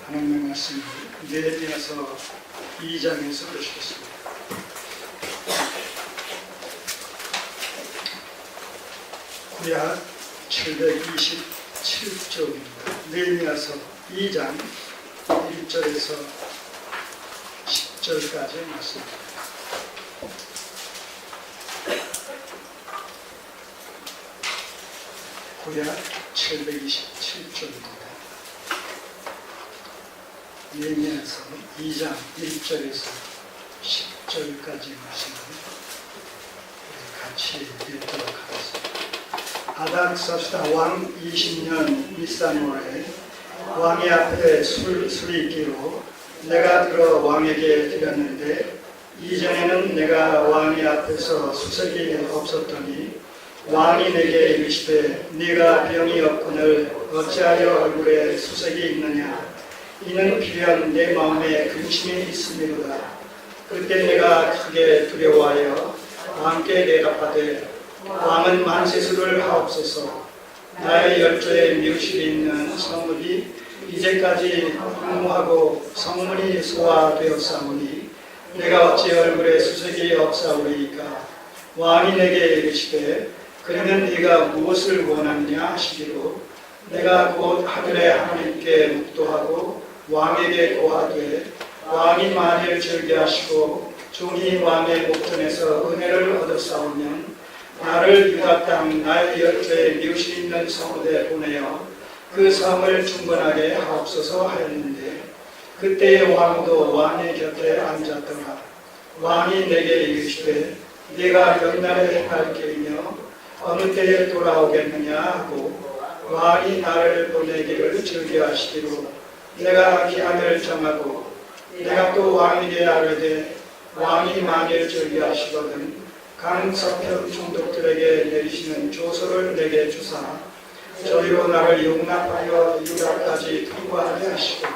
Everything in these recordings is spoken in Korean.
하나님의 말씀을 느헤미야서 2장에서 보시겠습니다. 구약 727쪽입니다. 느헤미야서 2장 1절에서 10절까지 말씀입니다. 구약 727쪽입니다. 느헤미야서 2장 1절에서 10절까지 말씀을 같이 읽도록 하겠습니다. 아닥사스다 왕 20년 니산월에 왕의 앞에 술이 있기로 내가 들어 왕에게 드렸는데 이전에는 내가 왕의 앞에서 수색이 없었더니 왕이 내게 이르시되 네가 병이 없거늘 어찌하여 얼굴에 수색이 있느냐 이는 필요한 내 마음에 근심이 있음이로다. 그때 내가 크게 두려워하여 왕께 대답하되 왕은 만세수를 하옵소서. 나의 열조에 미우실이 있는 성물이 이제까지 풍무하고 성물이 소화되었사오니 내가 어찌 얼굴에 수색이 없사오리이까. 왕이 내게 이르시되 그러면 네가 무엇을 원하느냐 하시기로 내가 곧 하늘의 하나님께 묵도하고 왕에게 고하되 왕이 만일 즐겨하시고 종이 왕의 목전에서 은혜를 얻었사오면 나를 유다 땅 나의 열조에 미우실 있는 성읍에 보내어 그 성을 충분하게 하옵소서 하였는데 그때의 왕도 왕의 곁에 앉았더라. 왕이 내게 이르시되 네가 몇 날에 행할 길이며 어느 때에 돌아오겠느냐 하고 왕이 나를 보내기를 즐겨하시기로 내가 기한을 정하고 내가 또 왕에게 아뢰되 왕이 만일 즐겨하시거든 강 서편 총독들에게 내리시는 조서를 내게 주사 저희로 나를 용납하여 유다까지 통과하게 하시고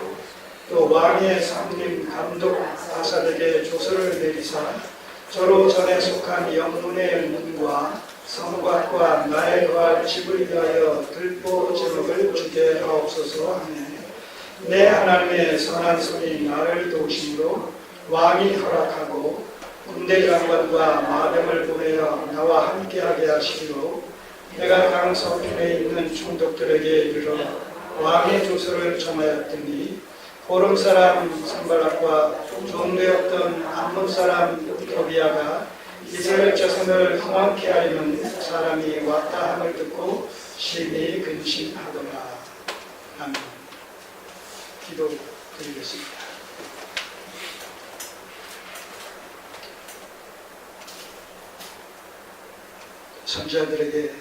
또 왕의 상림 감독 아살에게 조서를 내리사 저로 전에 속한 영문의 문과 성곽과 나의 거할 집을 위하여 들보 제목을 주게 하옵소서 하네. 내 하나님의 선한 손이 나를 도우심으로 왕이 허락하고 군대 장관과 마병을 보내어 나와 함께하게 하시기로 내가 강 서편에 있는 총독들에게 이르러 왕의 조서를 청하였더니 호름 사람 산발락과 종되었던 암몬 사람 도비아가 이스라엘 자손을 흥왕케 하려는 사람이 왔다 함을 듣고 심히 근심하더라. 아멘. 기도 드리겠습니다. 선지자들에게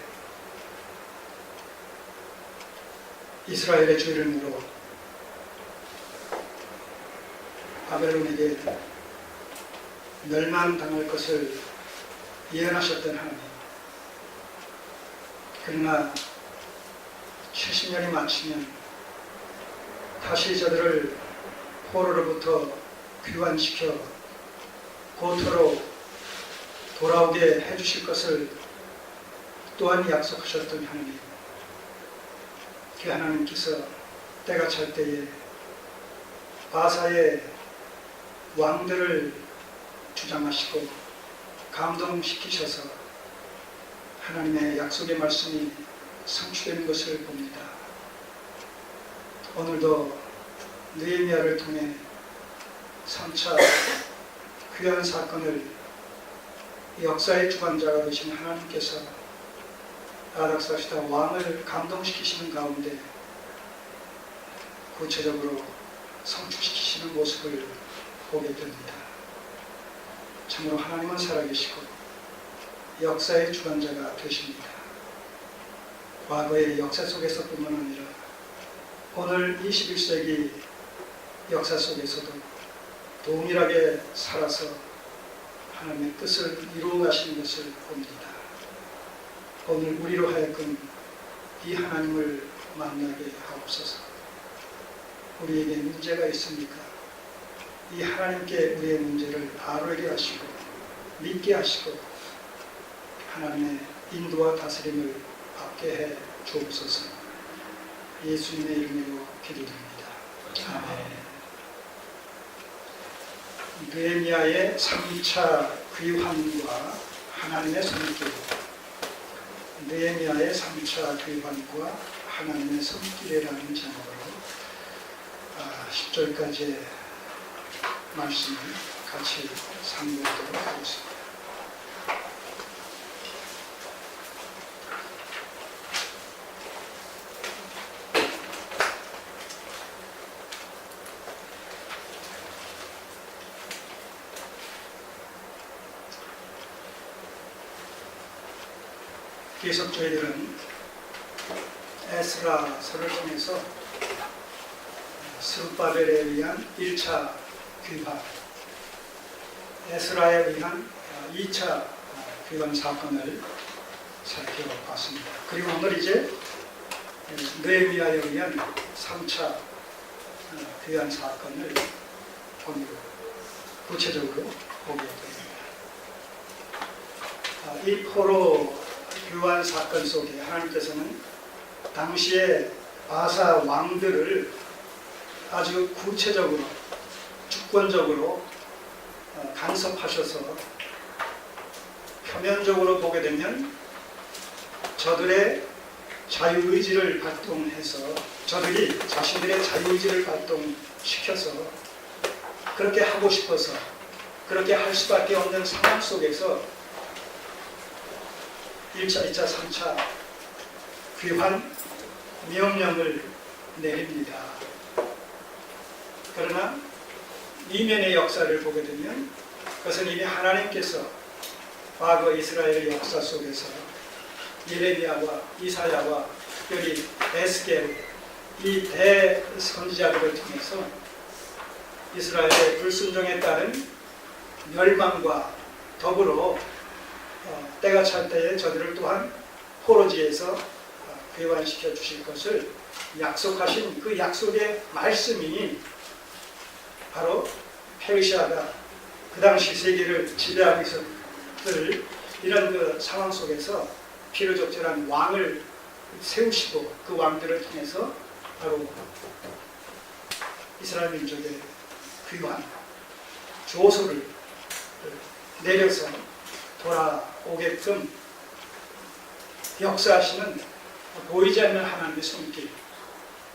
이스라엘의 죄를 물어 바벨론에게 멸망당할 것을 예언하셨던 하나님. 그러나 70년이 마치면 다시 저들을 포로로부터 귀환시켜 고토로 돌아오게 해주실 것을 또한 약속하셨던 하나님. 그 하나님께서 때가 찰 때에 바사의 왕들을 주장하시고 감동시키셔서 하나님의 약속의 말씀이 성취되는 것을 봅니다. 오늘도 느헤미야를 통해 3차 귀한 사건을 역사의 주관자가 되신 하나님께서 아닥사스다 왕을 감동시키시는 가운데 구체적으로 성취시키시는 모습을 보게 됩니다. 참으로 하나님은 살아계시고 역사의 주관자가 되십니다. 과거의 역사 속에서뿐만 아니라 오늘 21세기 역사 속에서도 동일하게 살아서 하나님의 뜻을 이루어 가시는 것을 봅니다. 오늘 우리로 하여금 이 하나님을 만나게 하옵소서. 우리에게 문제가 있습니까? 이 하나님께 우리의 문제를 바로 해결하시고 믿게 하시고 하나님의 인도와 다스림을 받게 해 주옵소서. 예수님의 이름으로 기도드립니다. 아멘. 느헤미야의 3차 귀환과 하나님의 손길, 느헤미야의 3차 귀환과 하나님의 손길이라는 제목으로 10절까지의 말씀을 같이 상고하도록 하겠습니다. 계속 저희들은 에스라서를 통해서 스룹바벨에 의한 1차 귀환, 에스라에 의한 2차 귀환 사건을 살펴봤습니다. 그리고 오늘 이제 느헤미야에 의한 3차 귀환 사건을 오늘 구체적으로 보게 됩니다. 이 포로 귀환 사건 속에 하나님께서는 당시의 바사 왕들을 아주 구체적으로 주권적으로 간섭하셔서 표면적으로 보게 되면 저들의 자유의지를 발동해서 저들이 자신들의 자유의지를 발동시켜서 그렇게 하고 싶어서 그렇게 할 수밖에 없는 상황 속에서 1차, 2차, 3차 귀환 명령을 내립니다. 그러나 이면의 역사를 보게 되면 그것은 이미 하나님께서 과거 이스라엘의 역사 속에서 예레미야와 이사야와 특별히 에스겔 이 대선지자들을 통해서 이스라엘의 불순종에 따른 멸망과 더불어 때가 찰 때에 저들을 또한 포로지에서 귀환시켜 주실 것을 약속하신 그 약속의 말씀이 바로 페르시아가 그 당시 세계를 지배하고 있었을 이런 그 상황 속에서 필요적절한 왕을 세우시고 그 왕들을 통해서 바로 이스라엘 민족의 귀환 조소를 내려서 돌아오게끔 역사하시는 보이지 않는 하나님의 손길,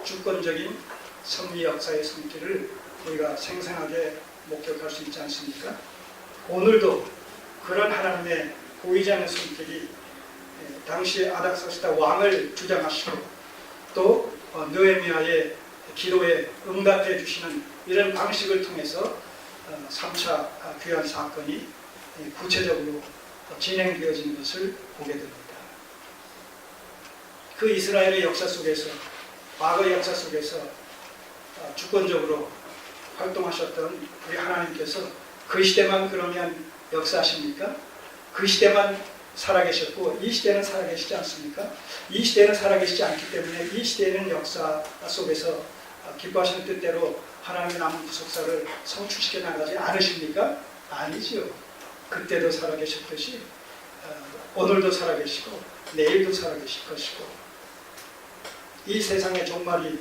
주권적인 섭리 역사의 손길을 우리가 생생하게 목격할 수 있지 않습니까? 오늘도 그런 하나님의 보이지 않는 손길이 당시 아닥사스다 왕을 주장하시고 또 느헤미야의 기도에 응답해 주시는 이런 방식을 통해서 3차 귀환 사건이 구체적으로 진행되어진 것을 보게 됩니다. 그 이스라엘의 역사 속에서 과거의 역사 속에서 주권적으로 활동하셨던 우리 하나님께서 그 시대만 그러면 역사하십니까? 그 시대만 살아계셨고 이 시대는 살아계시지 않습니까? 이 시대는 살아계시지 않기 때문에 이 시대는 역사 속에서 기뻐하시는 뜻대로 하나님의 남은 구속사를 성취시켜 나가지 않으십니까? 아니지요. 그때도 살아계셨듯이 오늘도 살아계시고 내일도 살아계실 것이고 이 세상의 종말이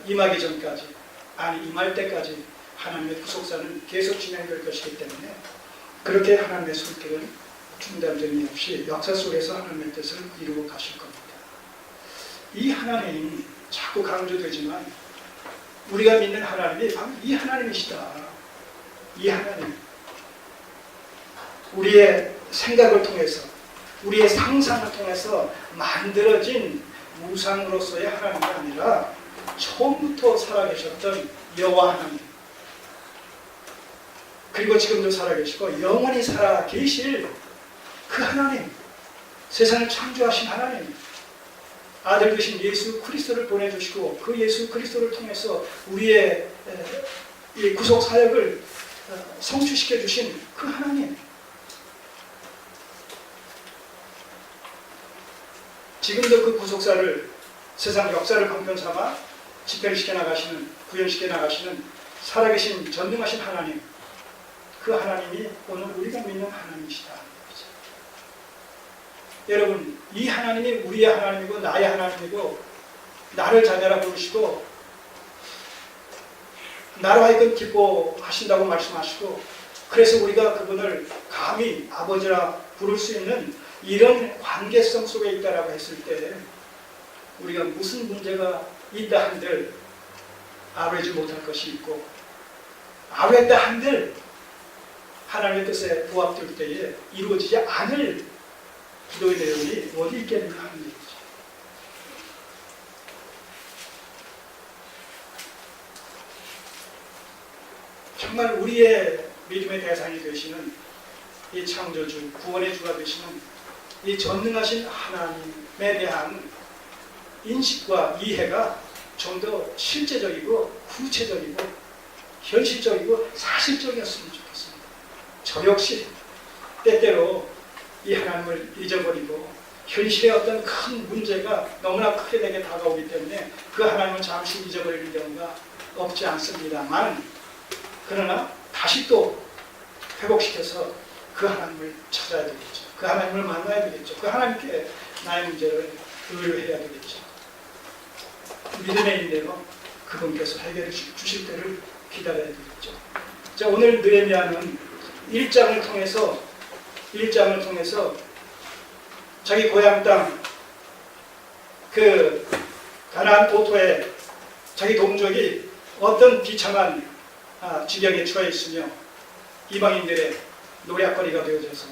임하기 전까지 아니 임할 때까지 하나님의 구속사는 계속 진행될 것이기 때문에 그렇게 하나님의 손길은 중단점이 없이 역사 속에서 하나님의 뜻을 이루고 가실 겁니다. 이 하나님 자꾸 강조되지만 우리가 믿는 하나님이 바로 이 하나님이시다. 이 하나님 우리의 생각을 통해서 우리의 상상을 통해서 만들어진 우상으로서의 하나님이 아니라 처음부터 살아계셨던 여호와 하나님 그리고 지금도 살아계시고 영원히 살아계실 그 하나님 세상을 창조하신 하나님 아들 되신 예수 그리스도를 보내주시고 그 예수 그리스도를 통해서 우리의 이 구속 사역을 성취시켜 주신 그 하나님 지금도 그 구속사를 세상 역사를 방편 삼아 집행시켜 나가시는 구현시켜 나가시는 살아계신 전능하신 하나님 그 하나님이 오늘 우리가 믿는 하나님이시다. 여러분 이 하나님이 우리의 하나님이고 나의 하나님이고 나를 자녀라 부르시고 나로 하여금 기뻐하신다고 말씀하시고, 그래서 우리가 그분을 감히 아버지라 부를 수 있는 이런 관계성 속에 있다라고 했을 때 우리가 무슨 문제가 있다 한들 아뢰지 못할 것이 있고, 아뢰다 한들 하나님의 뜻에 부합될 때에 이루어지지 않을 기도의 내용이 어디 있겠는가 하는 얘기죠. 정말 우리의 믿음의 대상이 되시는 이 창조주, 구원의 주가 되시는 이 전능하신 하나님에 대한 인식과 이해가 좀 더 실제적이고 구체적이고 현실적이고 사실적이었으면 좋겠습니다. 저 역시 때때로 이 하나님을 잊어버리고 현실의 어떤 큰 문제가 너무나 크게 내게 다가오기 때문에 그 하나님을 잠시 잊어버리는 경우가 없지 않습니다만, 그러나 다시 또 회복시켜서 그 하나님을 찾아야 되겠죠. 그 하나님을 만나야 되겠죠. 그 하나님께 나의 문제를 의뢰해야 되겠죠. 믿음의 인내로 그분께서 해결해 주실 때를 기다려야 되겠죠. 자, 오늘 느헤미야는 1장을 통해서 자기 고향 땅, 그 가나안 고토에 자기 동족이 어떤 비참한 지경에 처해 있으며 이방인들의 노략거리가 되어져서,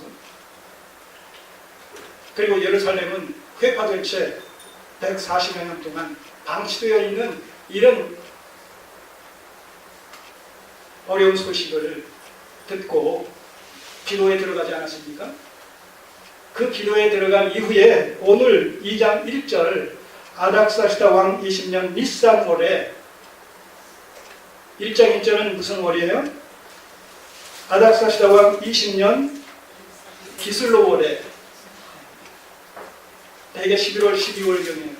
그리고 예루살렘은 회파된 채 140여 년 동안 방치되어 있는 이런 어려운 소식을 듣고 기도에 들어가지 않았습니까? 그 기도에 들어간 이후에 오늘 2장 1절 아닥사시다 왕 20년 니산월에, 1장 1절은 무슨 월이에요? 아닥사시다 왕 20년 기슬로월에, 대개 11월, 12월경이에요.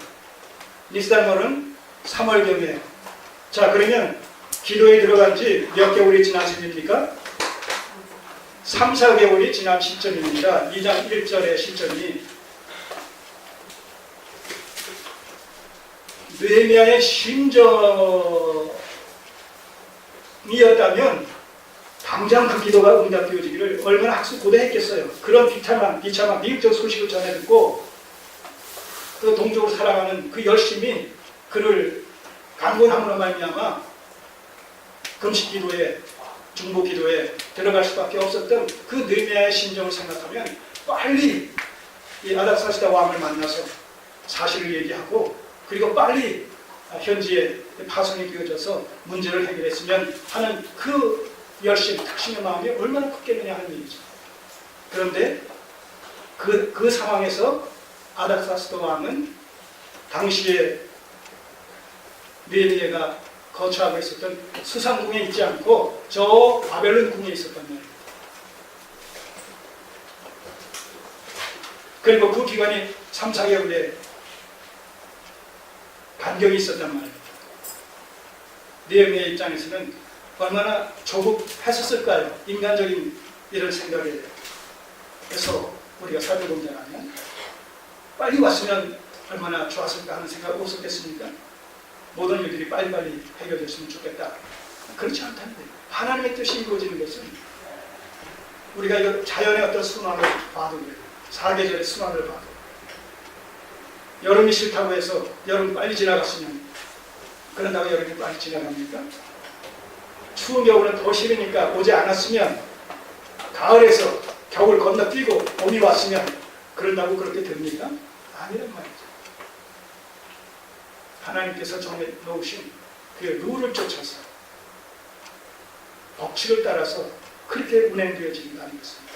니산월은 3월경이에요. 자, 그러면 기도에 들어간 지 몇 개월이 지난 셈입니까? 3, 4개월이 지난 시점입니다. 2장 1절의 시점이 느헤미야의 심정이었다면 당장 그 기도가 응답되어지기를 얼마나 학수고대했겠어요. 그런 비참한 비극적 소식을 전해 듣고 그 동족을 사랑하는 그 열심이 그를 강권함으로 말미암아 금식 기도에, 중보 기도에 들어갈 수밖에 없었던 그 느헤미야의 심정을 생각하면 빨리 이 아닥사시다 왕을 만나서 사실을 얘기하고, 그리고 빨리 현지에 파송이 되어져서 문제를 해결했으면 하는 그 열심, 특심의 마음이 얼마나 컸겠느냐 하는 얘기죠. 그런데 그 상황에서 아닥사스다 왕은 당시에 느헤미야가 거처하고 있었던 수상궁에 있지 않고 저 바벨론 궁에 있었단 말이에요. 그리고 그 기간이 3, 4개월에 간격이 있었단 말이에요. 느헤미야 입장에서는 얼마나 조급했었을까요? 인간적인 이런 생각에 해서 우리가 살펴본다면 빨리 왔으면 얼마나 좋았을까 하는 생각이 없었겠습니까? 모든 일들이 빨리빨리 해결됐으면 좋겠다. 그렇지 않다는 거예요. 하나님의 뜻이 이루어지는 것은 우리가 이거 자연의 어떤 순환을 봐도 그래요. 사계절의 순환을 봐도 여름이 싫다고 해서 여름 빨리 지나갔으면 그런다고 여름이 빨리 지나갑니까? 추운 겨울은 더 싫으니까 오지 않았으면 가을에서 겨울 건너뛰고 봄이 왔으면 그런다고 그렇게 됩니까? 아니란 말이죠. 하나님께서 정해 놓으신 그 룰을 쫓아서 법칙을 따라서 그렇게 운행되어진다는 것입니다.